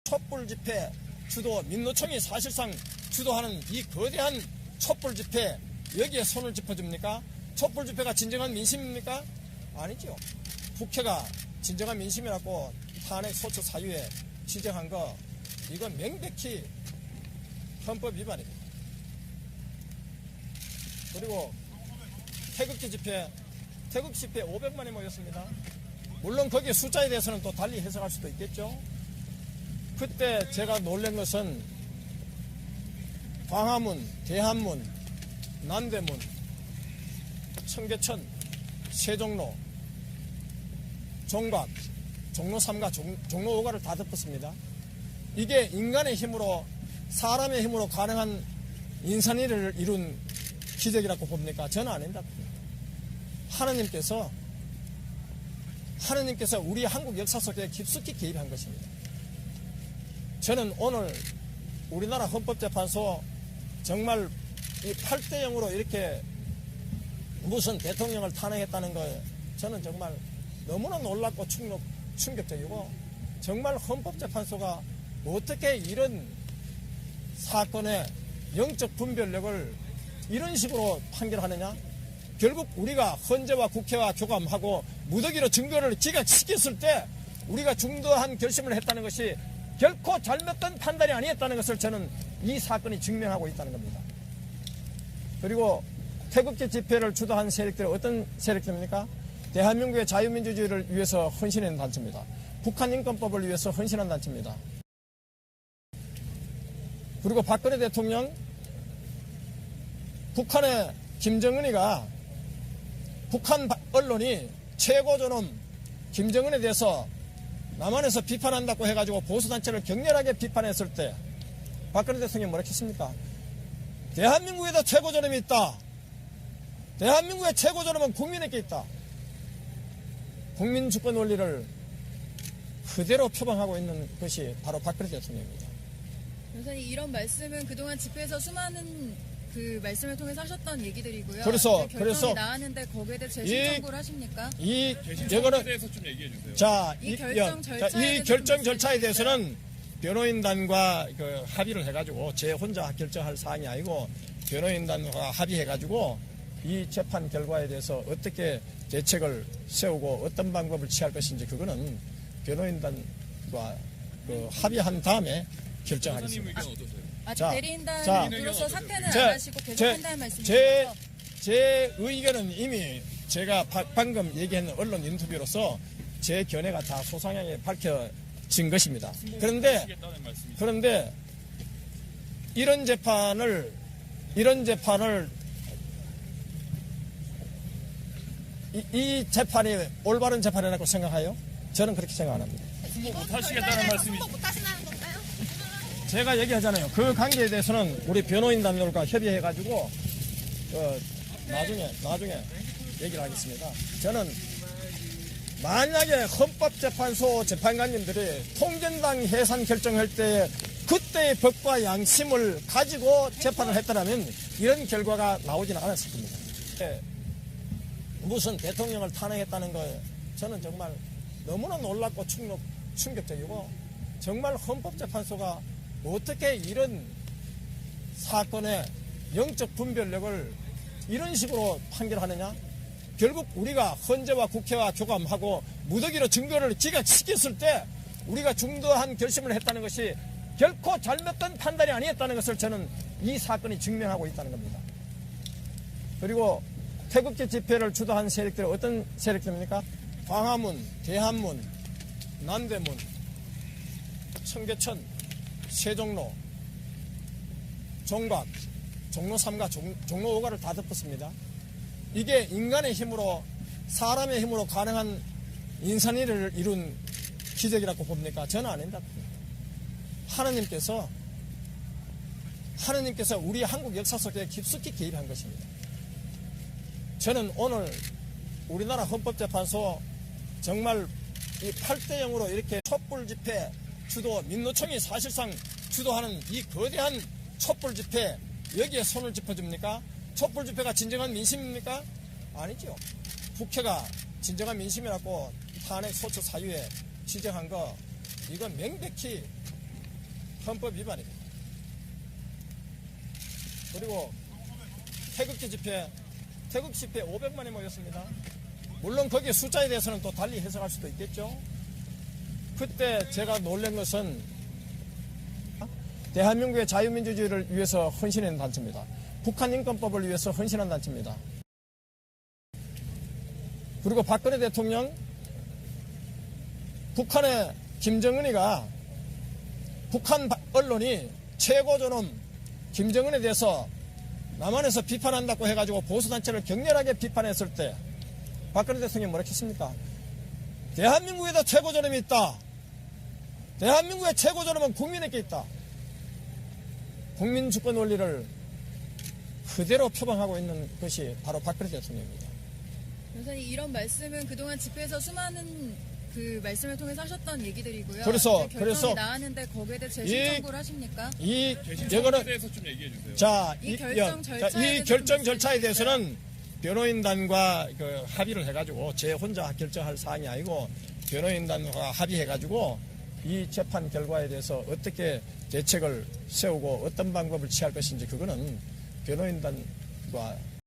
촛불 집회 주도 민노총이 사실상 주도하는 이 거대한 촛불 집회, 여기에 손을 짚어줍니까? 촛불 집회가 진정한 민심입니까? 아니죠. 국회가 진정한 민심이라고 탄핵 소추 사유에 지정한 거, 이건 명백히 헌법 위반입니다. 그리고 태극기 집회 500만이 모였습니다. 물론 거기에 숫자에 대해서는 또 달리 해석할 수도 있겠죠. 그때 제가 놀란 것은 광화문, 대한문, 남대문, 청계천, 세종로, 종각, 종로 3가, 종로 5가를 다 덮었습니다. 이게 인간의 힘으로, 사람의 힘으로 가능한 인산일을 이룬 기적이라고 봅니까? 저는 아닙니다. 하느님께서 우리 한국 역사 속에 깊숙이 개입한 것입니다. 저는 오늘 우리나라 헌법재판소 정말 이 8대 0으로 이렇게 무슨 대통령을 탄핵했다는 거에 저는 정말 너무나 놀랍고 충격적이고, 정말 헌법재판소가 어떻게 이런 사건의 영적 분별력을 이런 식으로 판결하느냐. 결국 우리가 헌재와 국회와 교감하고 무더기로 증거를 기각시켰을 때 우리가 중도한 결심을 했다는 것이 결코 잘못된 판단이 아니었다는 것을 저는 이 사건이 증명하고 있다는 겁니다. 그리고 태극기 집회를 주도한 세력들이 어떤 세력들입니까? 대한민국의 자유민주주의를 위해서 헌신한 단체입니다. 북한인권법을 위해서 헌신한 단체입니다. 그리고 박근혜 대통령, 북한의 김정은이가, 북한 언론이 최고저놈 김정은에 대해서 남한에서 비판한다고 해가지고 보수단체를 격렬하게 비판했을 때 박근혜 대통령이 뭐라 했습니까? 대한민국에도 최고저놈이 있다. 대한민국의 최고저놈은 국민에게 있다. 국민주권 원리를 그대로 표방하고 있는 것이 바로 박근혜 대통령입니다. 변호사님, 이런 말씀은 그동안 집회에서 수많은 그 말씀을 통해서 하셨던 얘기들이고요. 그래서 결정이 나왔는데 거기에 대해 재심 청구를 하십니까? 이거는 대해서 좀 얘기해 주세요. 자, 이 결정 절차에 대해서는 변호인단과 그 합의를 해가지고 제 혼자 결정할 사항이 아니고 변호인단과 합의해가지고 이 재판 결과에 대해서 어떻게 대책을 세우고 어떤 방법을 취할 것인지 그거는 변호인단과 그 합의한 다음에 결정하겠습니다. 의견 어떠세요? 아직 대리인단으로서 사퇴는 안 하시고 계속한다는 말씀이시죠? 제 의견은 이미 제가 방금 얘기한 언론 인터뷰로서 제 견해가 다 소상하게 밝혀진 것입니다. 그런데 이런 재판을 이 재판이 올바른 재판이라고 생각해요? 저는 그렇게 생각 안 합니다. 승복 못 하시겠다는 말씀이시죠? 제가 얘기하잖아요. 그 관계에 대해서는 우리 변호인단들과 협의해가지고 나중에 얘기를 하겠습니다. 저는 만약에 헌법재판소 재판관님들이 통전당 해산 결정할 때 그때의 법과 양심을 가지고 재판을 했더라면 이런 결과가 나오지는 않았을 겁니다. 무슨 대통령을 탄핵했다는 거에 저는 정말 너무나 놀랍고 충격적이고, 정말 헌법재판소가 어떻게 이런 사건의 영적 분별력을 이런 식으로 판결하느냐. 결국 우리가 헌재와 국회와 교감하고 무더기로 증거를 기각시켰을 때 우리가 중도한 결심을 했다는 것이 결코 잘못된 판단이 아니었다는 것을 저는 이 사건이 증명하고 있다는 겁니다. 그리고 태극기 집회를 주도한 세력들이 어떤 세력들입니까? 광화문, 대한문, 남대문, 청계천, 세종로, 종각, 종로 3가, 종로 5가를 다 덮었습니다. 이게 인간의 힘으로, 사람의 힘으로 가능한 인산일을 이룬 기적이라고 봅니까? 저는 아닙니다. 하느님께서 우리 한국 역사 속에 깊숙이 개입한 것입니다. 저는 오늘 우리나라 헌법재판소 정말 이 8대 0으로 이렇게 촛불 집회 주도, 민노총이 사실상 주도하는 이 거대한 촛불 집회, 여기에 손을 짚어줍니까? 촛불 집회가 진정한 민심입니까? 아니죠. 국회가 진정한 민심이라고 탄핵 소추 사유에 지정한 거, 이건 명백히 헌법 위반입니다. 그리고 태극기 집회 500만이 모였습니다. 물론 거기에 숫자에 대해서는 또 달리 해석할 수도 있겠죠. 그때 제가 놀란 것은 대한민국의 자유민주주의를 위해서 헌신한 단체입니다. 북한 인권법을 위해서 헌신한 단체입니다. 그리고 박근혜 대통령, 북한의 김정은이가 북한 언론이 최고 존엄 김정은에 대해서 남한에서 비판한다고 해가지고 보수단체를 격렬하게 비판했을 때 박근혜 대통령이 뭐라 했습니까? 대한민국에도 최고 존엄이 있다. 대한민국의 최고 존엄은 국민에게 있다. 국민 주권 원리를 그대로 표방하고 있는 것이 바로 박근혜 대통령입니다. 변호사님, 이런 말씀은 그동안 집회에서 수많은 그 말씀을 통해서 하셨던 얘기들이고요. 그래서 결정이 나왔는데 거기에 대해 재심 청구를 하십니까? 이거는 대해서 좀 얘기해 주세요. 자, 이 결정 결정 절차에 대해서는 변호인단과 그 합의를 해가지고 제 혼자 결정할 사항이 아니고 변호인단과 합의해가지고 이 재판 결과에 대해서 어떻게 대책을 세우고 어떤 방법을 취할 것인지 그거는 변호인단과